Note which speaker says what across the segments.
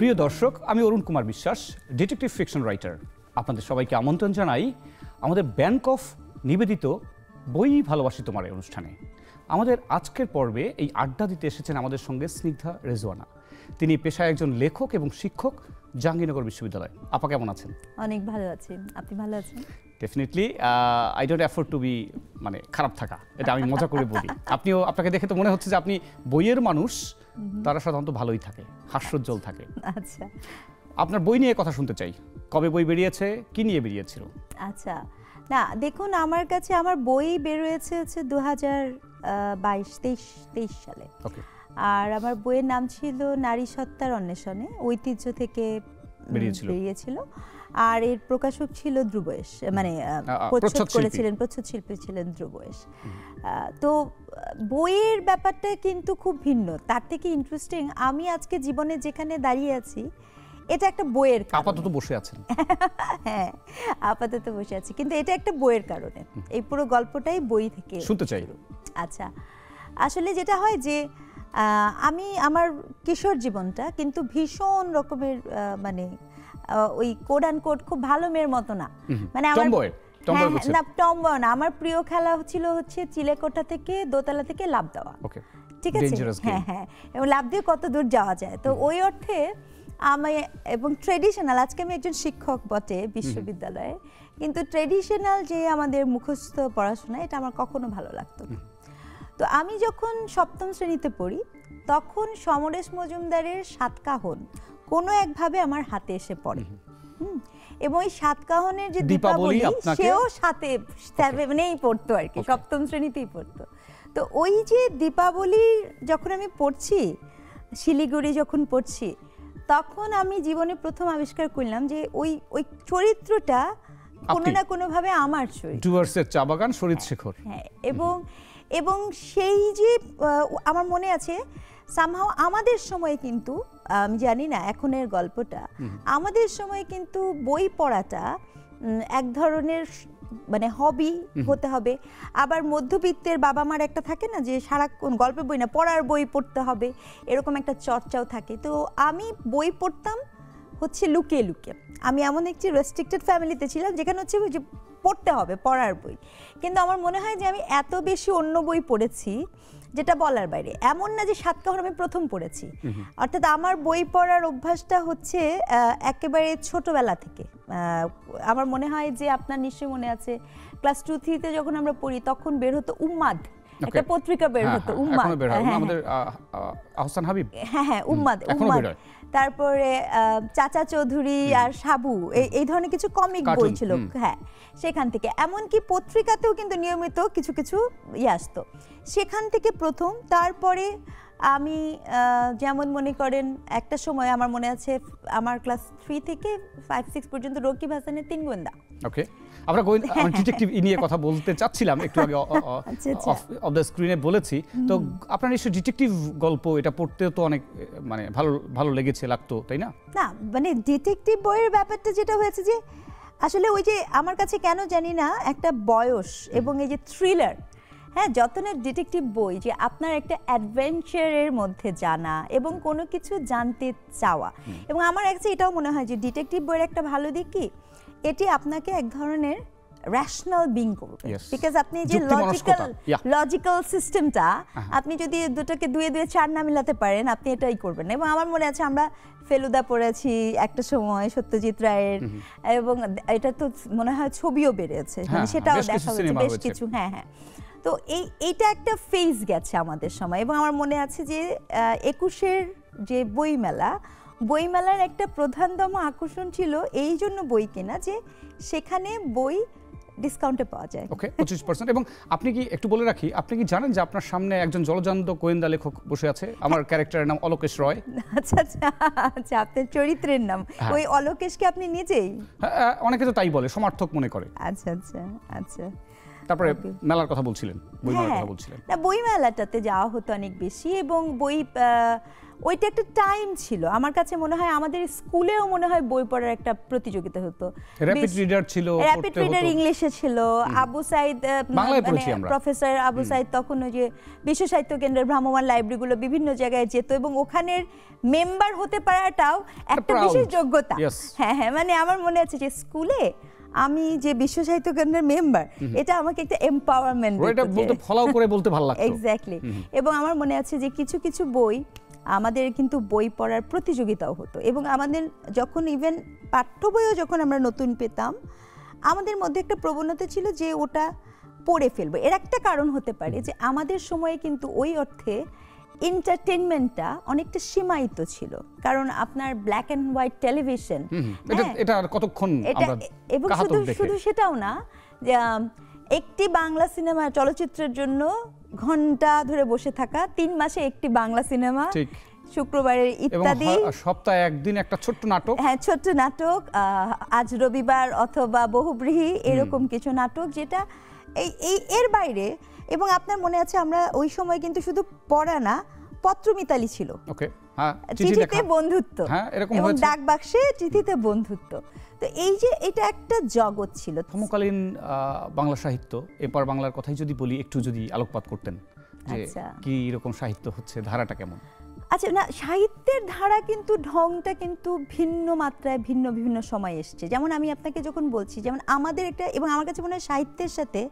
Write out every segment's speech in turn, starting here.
Speaker 1: প্রিয় দর্শক, আমি Arun Kumar Biswas, detective fiction writer. আপনাদের সবাইকে আমন্ত্রণ জানাই আমাদের ব্যাংক অফ নিবেদিত বই ভালোবাসি তোমার এই অনুষ্ঠানে। আমাদের আজকের পর্বে এই আড্ডা দিতে এসেছেন আমাদের সঙ্গে স্নিগ্ধা রেজওয়ানা। তিনি পেশায় একজন লেখক এবং শিক্ষক, জাহাঙ্গীরনগর বিশ্ববিদ্যালয়। আপা কেমন আছেন?
Speaker 2: অনেক ভালো আছি। আপনি ভালো আছেন?
Speaker 1: Definitely. I don't afford to be মানে খারাপ থাকা, এটা আমি মজা করে বলি। আপনিও, আপনাকে দেখে তো মনে হচ্ছে যে আপনি বইয়ের মানুষ। তারা সাধারণত ভালোই থাকে, হাস্যোজ্জ্বল থাকে।
Speaker 2: আচ্ছা,
Speaker 1: আপনার বই নিয়ে কথা শুনতে চাই। কবে বই বেরিয়েছে, কি নিয়ে বেরিয়েছিল?
Speaker 2: আচ্ছা, না দেখুন, আমার কাছে আমার বই বের হয়েছে হচ্ছে 2022-23 সালে।
Speaker 1: ওকে।
Speaker 2: আর আমার বইয়ের নাম ছিল নারী সত্তার অন্বেষণে, ঐতিহ্য থেকে বেরিয়েছিল। আর এর প্রকাশক ছিল ধ্রুবয়েশ, মানে প্রচ্ছদ করেছিলেন, প্রচ্ছদ শিল্পী ছিলেন ধ্রুবয়েশ। তো বইয়ের ব্যাপারটা কিন্তু খুব ভিন্ন, তার থেকে ইন্টারেস্টিং আমি আজকে জীবনে যেখানে দাঁড়িয়ে আছি এটা একটা বইয়ের কারণে।
Speaker 1: আপাতত বসে আছেন?
Speaker 2: হ্যাঁ, আপাতত বসে আছি, কিন্তু এটা একটা বইয়ের কারণে। এই পুরো গল্পটাই বই থেকে
Speaker 1: শুনতে চাই।
Speaker 2: আচ্ছা, আসলে যেটা হয় যে আমি আমার কিশোর জীবনটা কিন্তু ভীষণ রকমের মানে ওই কোড অ্যান্ড কোড খুব ভালো মেয়ের মতো না, মানে আমার না টমবয় না, আমার প্রিয় খেলা ছিল হচ্ছে চিলেকোঠা থেকে দোতলা থেকে লাফ দেওয়া। ঠিক আছে, হ্যাঁ হ্যাঁ, এবং লাফ দিয়ে কত দূর যাওয়া যায়। তো ওই অর্থে আমি এবং ট্রেডিশনাল, আজকে আমি একজন শিক্ষক বটে বিশ্ববিদ্যালয়ে, কিন্তু ট্রেডিশনাল যে আমাদের মুখস্থ পড়াশোনা এটা আমার কখনো ভালো লাগতো না। তো আমি যখন সপ্তম শ্রেণীতে পড়ি তখন সমরেশ মজুমদারের সাতকাহন কোনো একভাবে আমার হাতে এসে পড়ে, এবং ওই সাতকাহনের যে দীপাবলি সেও সাথে নেই পড়তো আর কি, সপ্তম শ্রেণীতেই পড়তো। তো ওই যে দীপাবলি যখন আমি পড়ছি, শিলিগুড়ি যখন পড়ছি, তখন আমি জীবনে প্রথম আবিষ্কার করলাম যে ওই ওই চরিত্রটা কোনো না কোনোভাবে আমার চরিত্র।
Speaker 1: ডুয়ার্সের চা বাগান, শরীদ শেখর।
Speaker 2: হ্যাঁ, এবং সেই যে আমার মনে আছে সামহাও আমাদের সময় কিন্তু, আমি জানি না এখনের গল্পটা, আমাদের সময় কিন্তু বই পড়াটা এক ধরনের মানে হবি হতে হবে। আবার মধ্যবিত্তের বাবা মার একটা থাকে না যে সারাক্ষণ গল্পের বই না, পড়ার বই পড়তে হবে, এরকম একটা চর্চাও থাকে। তো আমি বই পড়তাম হচ্ছে লুকিয়ে লুকিয়ে। আমি এমন একটি রেস্ট্রিক্টেড ফ্যামিলিতে ছিলাম যেখানে হচ্ছে যে পড়তে হবে, পড়ার বই। কিন্তু আমার মনে হয় যে আমি এত বেশি অন্য বই পড়েছি যেটা বলার বাইরে। এমন না যে সাতকাহন আমি প্রথম পড়েছি, অর্থাৎ আমার বই পড়ার অভ্যাসটা হচ্ছে একেবারে ছোটবেলা থেকে। আমার মনে হয় যে আপনার নিশ্চয়ই মনে আছে, ক্লাস 2-3-তে যখন আমরা পড়ি তখন বের হতো উম্মাদ, একটা পত্রিকা বের হতো, উম্মাদ,
Speaker 1: আমাদের আহসান হাবিব,
Speaker 2: হ্যাঁ উম্মাদ, তারপরে চাচা চৌধুরী আর সাবু, এই ধরনের কিছু কমিক বই ছিল, হ্যাঁ সেখান থেকে। এমনকি পত্রিকাতেও কিন্তু নিয়মিত কিছু কিছু আসতো, সেখান থেকে প্রথম। তারপরে আমি যেমন মনে করেন একটা সময় আমার মনে আছে আমার ক্লাস 3 থেকে 5-6 পর্যন্ত রকিব হাসানের 3 গোয়েন্দা।
Speaker 1: ওকে, আমরা ডিটেকটিভ নিয়ে কথা বলতে চাচ্ছিলাম, একটু আগে অফ দ্য স্ক্রিনে বলেছি। তো আপনার নিশ্চয়ই ডিটেকটিভ গল্প এটা পড়তেও তো অনেক মানে ভালো লাগতো, তাই না?
Speaker 2: না মানে ডিটেকটিভ বইয়ের ব্যাপারটা যেটা হয়েছে যে আসলে ওই যে আমার কাছে কেন জানি না একটা বয়স এবং এই যে থ্রিলার, হ্যাঁ যত না ডিটেকটিভ বই যে আপনার একটা অ্যাডভেঞ্চারের মধ্যে জানা এবং কোনো কিছু জানতে চাওয়া। এবং আমার কাছে এটাও মনে হয় যে ডিটেকটিভ বইয়ের একটা ভালো দিক কি, এটি আপনাকে এক ধরনের রেশনাল বিং করবে, বিকজ আপনি যে লজিক্যাল সিস্টেমটা আপনি যদি দুটোকে 2-2 4 না মিলাতে পারেন, আপনি এটাই করবেন। এবং আমার মনে আছে আমরা ফেলুদা পড়েছি একটা সময় সত্যজিৎ রায়ের, এবং এটা তো মনে হয় ছবিও বেরিয়েছে, মানে সেটাও দেখা হয়েছে বেশ কিছু। হ্যাঁ হ্যাঁ, তো এইটা একটা ফেজ গেছে আমাদের সময়। এবং আমার মনে আছে যে 21-এর যে বইমেলার একটা প্রধানতম আকর্ষণ ছিল এই জন্য বই কেনা, যে সেখানে বই ডিসকাউন্টে পাওয়া যায়।
Speaker 1: ওকে, 25%। এবং আপনি কি একটু বলে রাখি, আপনি কি জানেন যে আপনার সামনে একজন জলজান্ত গোয়েন্দা লেখক বসে আছে? আমার ক্যারেক্টারের নাম অলোকেশ রয়।
Speaker 2: আচ্ছা আচ্ছা আচ্ছা, আপনার চরিত্রের নাম ওই অলোকেশ কি আপনি নিজেই?
Speaker 1: হ্যাঁ, অনেকে তো তাই বলে, সমার্থক মনে করে।
Speaker 2: আচ্ছা আচ্ছা আচ্ছা,
Speaker 1: তারপরে মেলার কথা বলছিলেন, বইমেলার কথা বলছিলেন।
Speaker 2: না, বইমেলাটাতে যাওয়া হতো অনেক বেশি, এবং ওইটা একটা টাইম ছিল। আমার কাছে মনে হয় আমাদের স্কুলেও মনে হয় বই পড়ার একটা প্রতিযোগিতা হতো।
Speaker 1: র‍্যাপিড রিডার ছিল,
Speaker 2: র‍্যাপিড রিডার ইংলিশে ছিল। আবু সাইদ, প্রফেসর আবু সাইদ তখন ওই যে বিশ্ব সাহিত্য কেন্দ্রের ভ্রাম্যমাণ লাইব্রেরিগুলো বিভিন্ন জায়গায় যেত, এবং ওখানের মেম্বার হতে পারাটাও একটা বিশেষ যোগ্যতা। হ্যাঁ হ্যাঁ, মানে আমার মনে আছে যে স্কুলে আমি যে বিশ্ব সাহিত্য কেন্দ্রের মেম্বার, এটা আমাকে একটা এম্পাওয়ারমেন্ট,
Speaker 1: এটা বলতে ফলো করে বলতে ভালো লাগতো।
Speaker 2: এক্স্যাক্টলি। এবং আমার মনে আছে যে কিছু কিছু বই আমাদের কিন্তু বই পড়ার প্রতিযোগিতাও হতো, এবং আমাদের যখন ইভেন পাঠ্য বইও যখন আমরা নতুন পেতাম, আমাদের মধ্যে একটা প্রবণতা ছিল যে ওটা পড়ে ফেলবো। এর একটা কারণ হতে পারে যে আমাদের সময়ে কিন্তু ওই অর্থে এন্টারটেইনমেন্টটা অনেকটা সীমায়িত ছিল, কারণ আপনার ব্ল্যাক অ্যান্ড হোয়াইট টেলিভিশন,
Speaker 1: এটা আর কতক্ষণ আমরা,
Speaker 2: এবং শুধু সেটাও না, যে একটি বাংলা সিনেমা চলচ্চিত্রের জন্য ঘন্টা ধরে বসে থাকা, 3 মাসে একটি বাংলা সিনেমা, শুক্রবারের ইত্যাদি,
Speaker 1: সপ্তাহে একদিন একটা ছোট্ট নাটক,
Speaker 2: হ্যাঁ ছোট্ট নাটক, আজ রবিবার অথবা বহুব্রীহি, এরকম কিছু নাটক, যেটা এর বাইরে। এবং আপনার মনে আছে আমরা ওই সময় কিন্তু শুধু পড়া না, পত্রমিতালি ছিল, চিঠিতে বন্ধুত্ব, এবং ডাক বাক্সে চিঠিতে বন্ধুত্ব। তো এই যে এটা একটা জগৎ ছিল।
Speaker 1: সমকালীন বাংলা সাহিত্য, এপার বাংলার কথাই যদি বলি, একটু যদি আলোকপাত করতেন যে কি রকম সাহিত্য হচ্ছে, ধারাটা কেমন?
Speaker 2: আচ্ছা, না, সাহিত্যের ধারা কিন্তু ঢংটা কিন্তু ভিন্ন মাত্রায় বিভিন্ন সময় এসছে। যেমন আমি আপনাকে যখন বলছি, যেমন আমাদের একটা, এবং আমার কাছে মনে হয় সাহিত্যের সাথে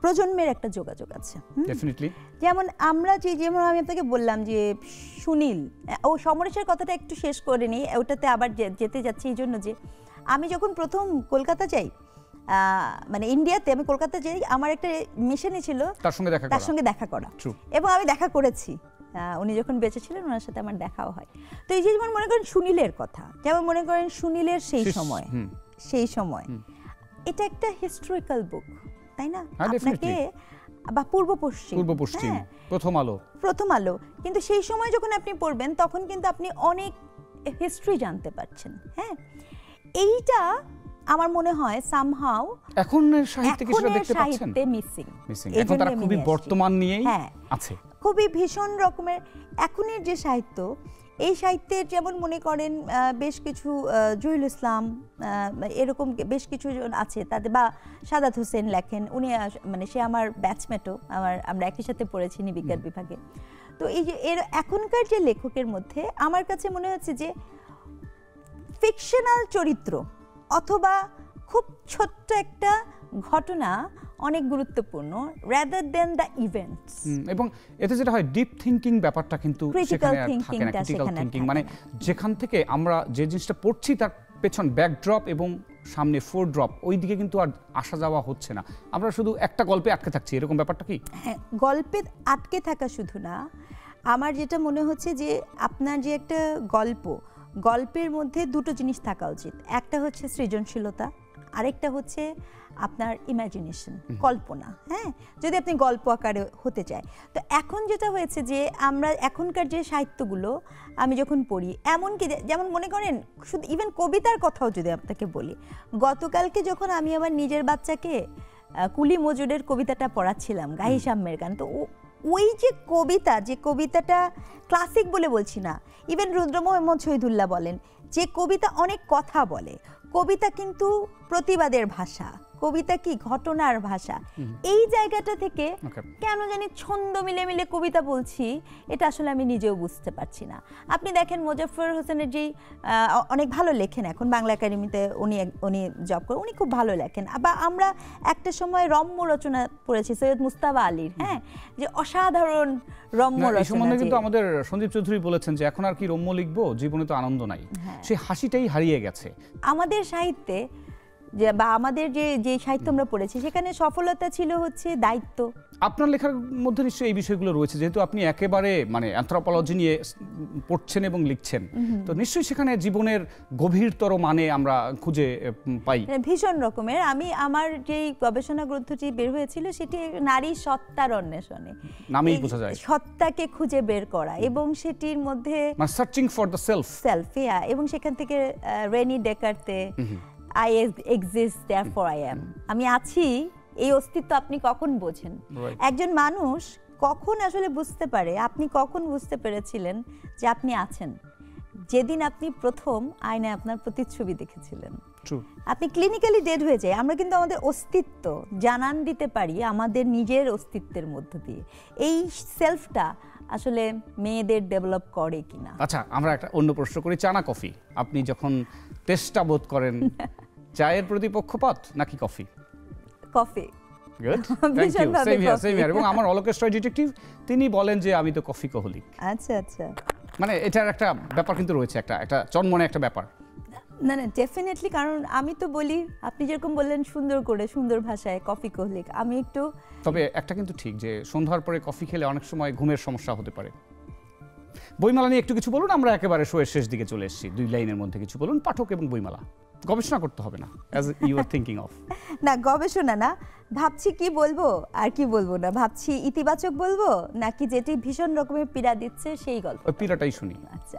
Speaker 2: প্রজন্মের একটা যোগাযোগ আছে।
Speaker 1: ডেফিনেটলি।
Speaker 2: যেমন আমরা যেমন আমি আপনাকে বললাম যে সুনীল ও সমরেশের কথাটা একটু শেষ করে নিই, ওটাতে আবার যেতে যাচ্ছি এই জন্য যে আমি যখন প্রথম কলকাতা যাই, মানে ইন্ডিয়াতে আমি কলকাতা যাই, আমার একটা মিশনে ছিল তার সঙ্গে দেখা করা, এবং আমি দেখা করেছি। উনি যখন বেঁচে ছিলেন ওনার সাথে আমার দেখাও হয়। তো এই যে যেমন মনে করেন সুনীলের কথা, যেমন মনে করেন সুনীলের সেই সময় এটা একটা হিস্টোরিক্যাল বুক, তাই না? আপনাকে বা পূর্ব পশ্চিম, প্রথম আলো, কিন্তু সেই সময় যখন আপনি পড়বেন তখন কিন্তু আপনি অনেক হিস্ট্রি জানতে পারছেন। হ্যাঁ, এইটা আমার মনে হয় সামহাউ
Speaker 1: এখন সাহিত্যে কিছুটা দেখতে পাচ্ছেন,
Speaker 2: মিসিং।
Speaker 1: এখন তারা খুবই বর্তমান নিয়েই আছে,
Speaker 2: খুবই ভীষণ রকমের এখনের যে সাহিত্য, এই সাহিত্যের যেমন মনে করেন বেশ কিছু জহিরুল ইসলাম, এরকম বেশ কিছু জন আছে তাদের, বা সাদাত হোসেন লেখেন, উনি মানে সে আমার ব্যাচমেটও, আমরা একই সাথে পড়েছি বিজ্ঞান বিভাগে। তো এই যে এখনকার যে লেখকের মধ্যে আমার কাছে মনে হচ্ছে যে ফিকশনাল চরিত্র অথবা খুব ছোট্ট একটা ঘটনা অনেক গুরুত্বপূর্ণ রাদার দেন দ্য ইভেন্টস,
Speaker 1: এবং এতে যেটা হয় ডিপ থিংকিং ব্যাপারটা কিন্তু সেখানে থাকে না। ক্রিটিক্যাল থিংকিং মানে যেখান থেকে আমরা যে জিনিসটা পড়ছি তার পেছন ব্যাকড্রপ এবং সামনে ফোরড্রপ, ওই দিকে কিন্তু আর আসা যাওয়া হচ্ছে না, আমরা শুধু একটা গল্পে আটকে থাকছি, এরকম ব্যাপারটা কি?
Speaker 2: হ্যাঁ, গল্পে আটকে থাকা শুধু না, আমার যেটা মনে হচ্ছে যে আপনার যে একটা গল্পের মধ্যে দুটো জিনিস থাকা উচিত। একটা হচ্ছে সৃজনশীলতা, আরেকটা হচ্ছে আপনার ইমাজিনেশন, কল্পনা। হ্যাঁ, যদি আপনি গল্প আকারে হতে চায়। তো এখন যেটা হয়েছে যে আমরা এখনকার যে সাহিত্যগুলো আমি যখন পড়ি, এমনকি যেমন মনে করেন শুধু ইভেন কবিতার কথাও যদি আপনাকে বলি, গতকালকে যখন আমি আমার নিজের বাচ্চাকে কুলি মজুরের কবিতাটা পড়াচ্ছিলাম, গাহি সাম্যের গান, তো ওই যে কবিতাটা ক্লাসিক বলে বলছি না, ইভেন রুদ্র মোহাম্মদ শহীদুল্লাহ বলেন যে কবিতা অনেক কথা বলে, কবিতা কিন্তু প্রতিবাদের ভাষা, কবিতা কি ঘটনার ভাষা। এই জায়গাটা থেকে কেন জানি ছন্দ মিলে কবিতা বলছি, এটা আসলে আমি নিজেও বুঝতে পারছি না। আপনি দেখেন মোজাফফর হোসেনের যেই অনেক ভালো লেখেন, এখন বাংলা একাডেমিতে উনি জব করেন, উনি খুব ভালো লেখেন। বা আমরা একটা সময় রম্য রচনা পড়েছি সৈয়দ মুস্তাফা আলীর, হ্যাঁ, যে অসাধারণ রম্য রচনা।
Speaker 1: কিন্তু আমাদের সন্দীপ চৌধুরী বলেছেন যে এখন আর কি রম্য লিখবো, জীবনে তো আনন্দ নাই, সেই হাসিটাই হারিয়ে গেছে
Speaker 2: আমাদের সাহিত্যে। বা আমাদের যে সাহিত্য আমরা পড়েছি সেখানে সফলতা ছিল হচ্ছে দায়িত্ব।
Speaker 1: আপনার লেখার মধ্যে নিশ্চয়ই এই বিষয়গুলো রয়েছে, যেহেতু আপনি একেবারে মানে অ্যানথ্রোপোলজি নিয়ে পড়ছেন এবং লিখছেন, তো নিশ্চয়ই সেখানে জীবনের গভীরতর মানে আমরা খুঁজে পাই
Speaker 2: ভীষণ রকমের। আমার যেই গবেষণা গ্রন্থটি বের হয়েছিল সেটি নারী সত্তার অন্বেষণে,
Speaker 1: নামেই বোঝা যায়
Speaker 2: সত্তাকে খুঁজে বের করা, এবং সেটির মধ্যে
Speaker 1: সার্চিং ফর দ্য সেলফ,
Speaker 2: এবং সেখান থেকে rainy ডেকার্তে I exist therefore I am, আমি আছি এই অস্তিত্ব আপনি কখন বোঝেন?
Speaker 1: Right.
Speaker 2: একজন মানুষ কখন আসলে বুঝতে পারে, আপনি কখন বুঝতে পেরেছিলেন যে আপনি আছেন? যেদিন আপনি প্রথম আয়নায় আপনার প্রতিচ্ছবি দেখেছিলেন।
Speaker 1: True.
Speaker 2: আপনি ক্লিনিক্যালি ডেড হয়ে যায়। আমরা কিন্তু আমাদের অস্তিত্ব জানান দিতে পারি আমাদের নিজের অস্তিত্বের মধ্য দিয়ে। এই সেলফটা আসলে মেয়েদের ডেভেলপ করে কিনা।
Speaker 1: আচ্ছা, আমরা একটা অন্য প্রশ্ন করি, চা না কফি? আপনি যখন তেষ্টা বোধ করেন, চায়ের প্রতি পক্ষপাত নাকি coffee?
Speaker 2: Coffee.
Speaker 1: Good, thank you.
Speaker 2: ভীষণভাবে
Speaker 1: same here,
Speaker 2: coffee।
Speaker 1: Same here. এবং আমার অলোকেশ রয় ডিটেকটিভ, তিনি বলেন যে আমি তো কফি কোহলিক।
Speaker 2: আচ্ছা আচ্ছা।
Speaker 1: মানে এটার একটা ব্যাপার কিন্তু রয়েছে, একটা চনমনে একটা ব্যাপার।
Speaker 2: না না, ডেফিনেটলি। কারণ আমি তো বলি, আপনি যেরকম বললেন সুন্দর করে, সুন্দর ভাষায় কফি কোহলিক, আমি একটু।
Speaker 1: তবে একটা কিন্তু ঠিক যে সন্ধ্যার পরে কফি খেলে অনেক সময় ঘুমের সমস্যা হতে পারে। বইমেলা নিয়ে একটু কিছু বলুন, আমরা একেবারে শোয়ের শেষ দিকে চলে এসেছি। 2 লাইনের মধ্যে কিছু বলুন, পাঠক এবং বইমেলা। গবেষণা করতে হবে না, as you are thinking of.
Speaker 2: না, গবেষণা না, ভাবছি কি বলবো আর কি বলবো না, ভাবছি ইতিবাচক বলবো নাকি যেটি ভীষণ রকমের পীড়া দিচ্ছে সেই গল্প।
Speaker 1: ওই পীড়াটাই শুনি।
Speaker 2: আচ্ছা,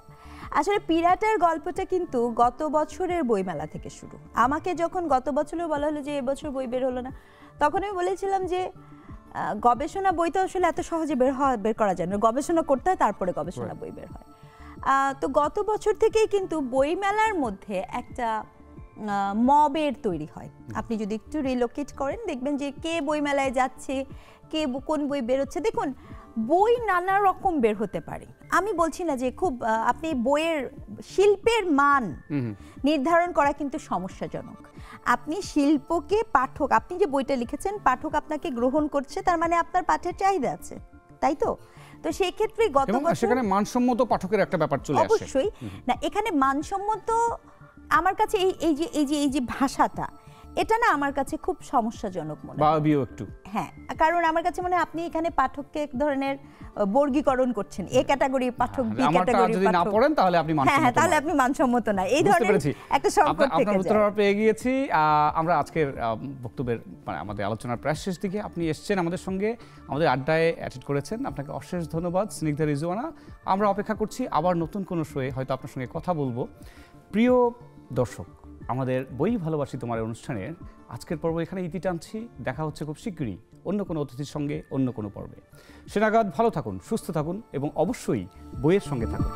Speaker 2: আসলে পীড়াটার গল্পটা কিন্তু গত বছরের বইমেলা থেকে শুরু। আমাকে যখন গত বছরেও বলা হলো যে এবছর বই বের হলো না, তখন আমি বলেছিলাম যে গবেষণা বই তো আসলে এত সহজে বের করা যায় না, গবেষণা করতে হয় তারপরে গবেষণা বই বের হয়। তো গত বছর থেকেই কিন্তু বইমেলার মধ্যে একটা মবের তৈরি হয়। আপনি যদি একটু রিলোকেট করেন দেখবেন যে কে বইমেলায় যাচ্ছে, কে কোন বই বেরোচ্ছে। দেখুন, বই নানা রকম বের হতে পারে। আমি বলছি না যে খুব আপনি বইয়ের শিল্পের মান নির্ধারণ করা কিন্তু সমস্যাজনক। আপনি শিল্পকে পাঠক, আপনি যে বইটা লিখেছেন পাঠক আপনাকে গ্রহণ করছে, তার মানে আপনার পাঠের চাহিদা আছে, তাই তো? তো সেই ক্ষেত্রে গত বছর
Speaker 1: সেখানে মানসম্মত পাঠকের একটা ব্যাপার চলে আসে।
Speaker 2: অবশ্যই না, এখানে মানসম্মত আমার কাছে এই যে ভাষাটা, এটা না আমার কাছে খুব সমস্যাজনক মনে হয়।
Speaker 1: বাবিও একটু।
Speaker 2: হ্যাঁ, কারণ আমার কাছে মনে হয় আপনি এখানে পাঠককে এক ধরনের বর্গীকরণ করছেন। এ ক্যাটাগরি পাঠক, বি ক্যাটাগরি
Speaker 1: যদি না পড়েন তাহলে আপনি মানসম্মত।
Speaker 2: হ্যাঁ, তাহলে আপনি মানসম্মত না। এই ধরনের একটা সংকট থেকে
Speaker 1: আপনার উত্তর পেয়ে গিয়েছি। আমরা আজকের বক্তব্যের মানে আমাদের আলোচনার প্রায় শেষ দিকে। আপনি এসেছেন আমাদের সঙ্গে, আমাদের আড্ডায় অ্যাটেন্ড করেছেন, আপনাকে অশেষ ধন্যবাদ স্নিগ্ধা রিজওয়ানা। আমরা অপেক্ষা করছি আবার নতুন কোনো শোয়ে হয়তো আপনার সঙ্গে কথা বলবো। প্রিয় দর্শক, আমাদের বই ভালোবাসি তোমার অনুষ্ঠানের আজকের পর্ব এখানে ইতি টানছি। দেখা হচ্ছে খুব শীঘ্রই অন্য কোনো অতিথির সঙ্গে অন্য কোনো পর্বে। সে নাগাদ ভালো থাকুন, সুস্থ থাকুন এবং অবশ্যই বইয়ের সঙ্গে থাকুন।